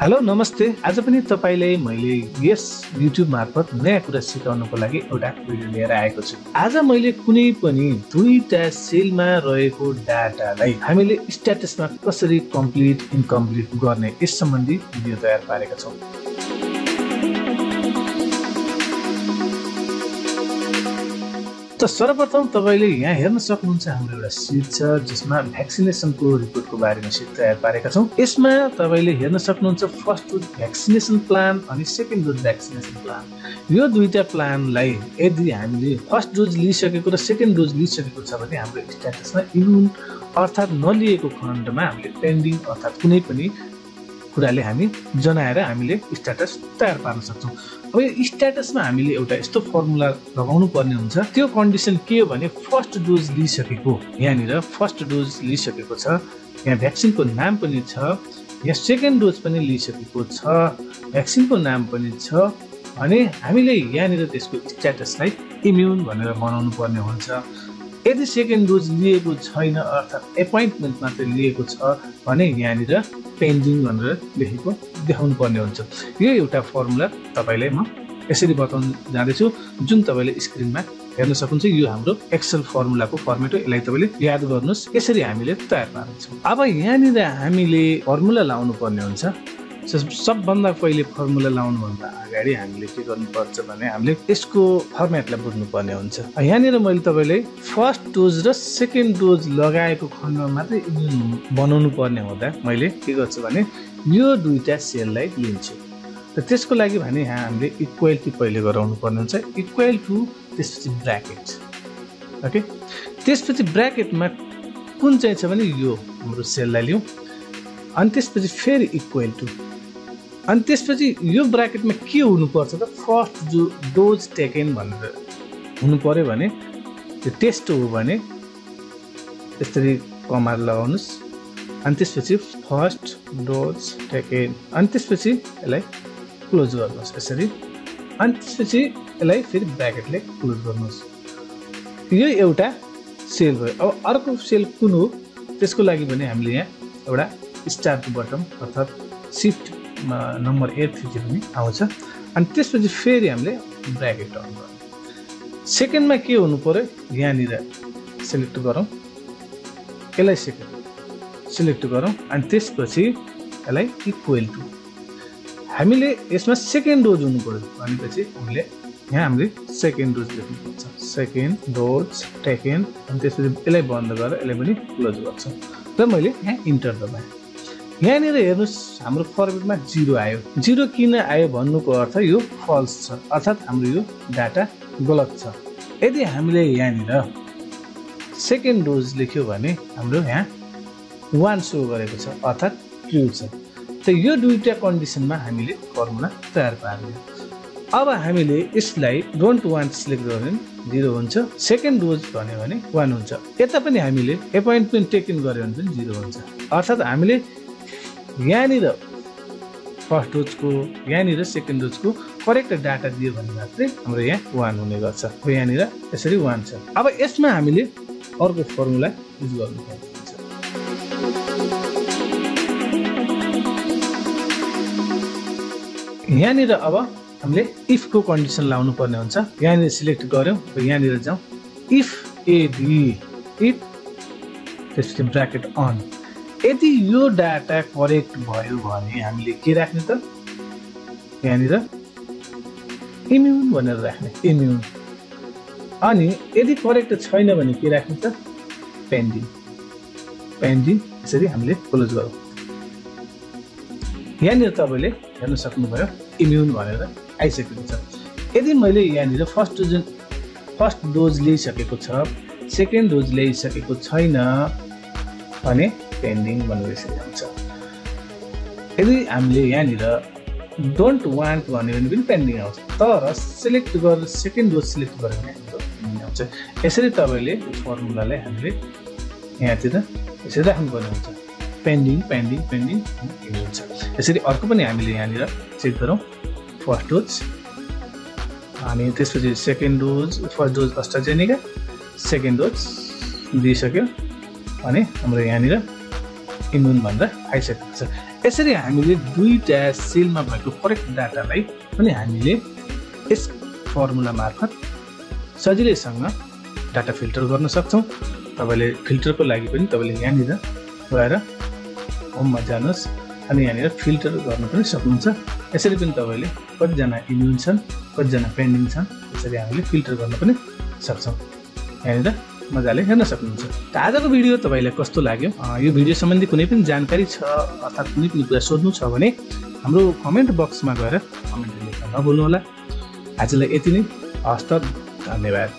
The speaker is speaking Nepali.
हेलो नमस्ते। आज पनि तपाईलाई मैले यस युट्युब मार्फत नयाँ कुरा सिकाउनको लागि एउटा भिडियो लिएर आएको छु। आज मैले कुनै पनि दुईटा सेलमा रहेको डाटालाई हामीले स्ट्याटसमा कसरी कम्प्लिट इनकम्प्लिट गर्ने यस सम्बन्धी भिडियो तयार पारेका छौं। त सर्वप्रथम तपाईले यहाँ हेर्न सक्नुहुन्छ हाम्रो एउटा सिट छ जसमा भ्याक्सिनेसनको रिपोर्टको बारेमा सिट तयार पारेका छौं। यसमा तपाईले हेर्न सक्नुहुन्छ फर्स्ट डोज भ्याक्सिनेसन प्लान अनि सेकेन्ड डोज भ्याक्सिनेसन प्लान। यो दुईटा प्लानलाई यदि हामीले फर्स्ट डोज लिइसकेको र सेकेन्ड डोज लिइसकेको छ भने हाम्रो स्ट्याटसमा इम्युन अर्थात नलिएको खण्डमा हामीले पेन्डिङ अर्थात कुनै पनि कुराले हामी जनाएर हामीले स्ट्याटस तयार पार्न सक्छौं। अब यो स्ट्याटसमा हामीले एउटा यस्तो फर्मुला लगाउनु पर्ने हुन्छ। त्यो कन्डिसन के हो भने फर्स्ट डोज लिइसकेको, यहाँनिर फर्स्ट डोज लिइसकेको छ, यहाँ भ्याक्सिनको नाम पनि छ, यहाँ सेकेन्ड डोज पनि लिइसकेको छ, भ्याक्सिनको नाम पनि छ अनि हामीले यहाँनिर त्यसको स्ट्याटसलाई इम्युन भनेर बनाउनु पर्ने हुन्छ। यदि सेकेन्ड डोज लिएको छैन अर्थात एपोइन्टमेन्ट मात्र लिएको छ भने यहाँनिर पेन्डिङ भनेर लेखेको देखाउनु पर्ने हुन्छ। यो एउटा फर्मुला तपाईलाई म यसरी बताउन जाँदैछु जुन तपाईले स्क्रिनमा हेर्न सक्नुहुन्छ। यो हाम्रो एक्सेल फर्मुलाको फर्मेट हो। यसलाई तपाईले याद गर्नुस्। यसरी हामीले तयार पार्छौं। अब यहाँनिर हामीले फर्मुला लाउनु पर्ने हुन्छ। सबभन्दा पहिले फर्मुला लाउनुभन्दा अगाडि हामीले के गर्नुपर्छ भने हामीले यसको फर्मेटलाई बुझ्नु पर्ने हुन्छ। यहाँनिर मैले तपाईलाई फर्स्ट डोज र सेकेन्ड डोज लगाएको खण्डमा मात्रै इम्युन बनाउनु पर्ने हुँदा मैले के गर्छु भने यो दुईटा सेललाई लिन्छु। र त्यसको लागि भने यहाँ हामीले इक्वल टु पहिले गराउनु पर्ने हुन्छ। इक्वल टु त्यसपछि ब्र्याकेट। ओके, त्यसपछि ब्र्याकेटमा कुन चाहिँ छ भने यो हाम्रो सेललाई लियौँ अनि त्यसपछि फेरि इक्वल टु अनि त्यसपछि यो ब्र्याकेटमा के हुनुपर्छ त फर्स्ट जो डोज टेकन भनेर हुनु पर्यो भने त्यो टेस्ट हो भने यसरी कमा लगाउनुस् अनि त्यसपछि फर्स्ट डोज टेकन अनि त्यसपछि यसलाई क्लोज गर्नुहोस् यसरी अनि त्यसपछि यसलाई फेरि ब्र्याकेटले क्लोज गर्नुहोस्। यो एउटा सेल भयो। अब अर्को सेल कुन हो त्यसको लागि भने हामीले यहाँ एउटा स्टारको बटम अर्थात शिफ्ट नम्बर 8 थिचे पनि आउँछ अनि त्यसपछि फेरि हामीले ब्र्याकेट अन गर्नु। सेकेन्डमा के हुनु पर्यो यहाँनिर सिलेक्ट गरौँ, यसलाई सिलेक्ट गरौँ अनि त्यसपछि यसलाई इक्वल टु हामीले यसमा सेकेन्ड डोज हुनु पर्यो भनेपछि हामीले यहाँ हामीले सेकेन्ड डोज लेख्नुपर्छ। सेकेन्ड डोज टेकन अनि त्यसपछि यसलाई बन्द गरेर यसलाई पनि क्लोज गर्छ र मैले यहाँ इन्टर दबाएँ। यहाँनिर हेर्नुहोस् हाम्रो फर्मेटमा 0 आयो। 0 किन आयो भन्नुको अर्थ यो फल्स छ अर्थात हाम्रो यो डाटा गलत छ। यदि हामीले यहाँनिर सेकेन्ड डोज लेख्यो भने हाम्रो यहाँ 1 सो गरेको छ अर्थात ट्रु छ। त यो दुईटा कन्डिसनमा हामीले फर्मुला तयार पार्यौं। अब हामीले यसलाई डोन्ट वान्ट सिलेक्ट गर्यो भने 0 हुन्छ, सेकेन्ड डोज भन्यो भने 1 हुन्छ। यता पनि हामीले एपोइन्टमेन्ट टेकन गर्यो भने पनि 0 हुन्छ। अर्थात हामीले यहाँनिर फर्स्ट डोजको यहाँनिर सेकेन्ड डोजको करेक्ट डाटा दियो भने मात्रै हाम्रो यहाँ 1 हुने गर्छ। अब यहाँनिर यसरी 1 छ। अब यसमा हामीले अर्को फर्मुला युज गर्नुपर्ने हुन्छ। यहाँनिर अब हामीले इफ को कन्डिसन लाउनु पर्ने हुन्छ। यहाँनिर सिलेक्ट गर्यौं र यहाँनिर जाउँ इफ एडी इफ त्यसपछि ब्र्याकेट अन। यदि यो डाटा करेक्ट भयो भने हामीले के राख्ने त यहाँनिर इम्युन भनेर राख्ने इम्युन। अनि यदि करेक्ट छैन भने के राख्ने त पेन्डिङ। यसरी हामीले क्लोज गरौँ। यहाँनिर तपाईले हेर्न सक्नुभयो इम्युन भनेर आइसकेको छ। यदि मैले यहाँनिर फर्स्ट डोज लिइसकेको छ सेकेन्ड डोज लिइसकेको छैन भने पेन्डिङ भनेर यसरी आउँछ। यदि हामीले यहाँनिर डोन्ट वान्ट भन्यो भने पनि पेन्डिङ आउँछ। तर सिलेक्ट गरेर सेकेन्ड डोज सिलेक्ट गर्यो भने हाम्रो पेन्डिङ आउँछ। यसरी तपाईले यो फर्मुलालाई हामीले यहाँतिर यसरी राख्नुपर्ने हुन्छ। पेन्डिङ हुन्छ। यसरी अर्को पनि हामीले यहाँनिर चेक गरौँ फर्स्ट डोज अनि त्यसपछि second dose first dose AstraZeneca second dose दिइसक्यो अनि हाम्रो यहाँनिर इम्युन भनेर आइसकेको छ। यसरी हामीले दुईटा सेलमा भएको करेक्ट डाटालाई पनि हामीले यस फर्मुला मार्फत सजिलैसँग डाटा फिल्टर गर्न सक्छौँ। तपाईले फिल्टरको लागि पनि तपाईले यहाँनिर गएर होममा जानुहोस् अनि यहाँनिर फिल्टर गर्न पनि सक्नुहुन्छ। यसरी पनि तपाईले कतिजना इम्युन छन् कतिजना पेन्डिङ छन् यसरी हामीले फिल्टर गर्न पनि सक्छौँ। यहाँनिर मजाले हेर्न सक्नुहुन्छ। त आजको भिडियो तपाईलाई कस्तो लाग्यो? यो भिडियो सम्बन्धी कुनै पनि जानकारी छ अर्थात् कुनै पनि कुरा सोध्नु छ भने हाम्रो कमेन्ट बक्समा गएर कमेन्ट लेख्न नभुल्नुहोला। आजलाई यति नै। हस्त धन्यवाद।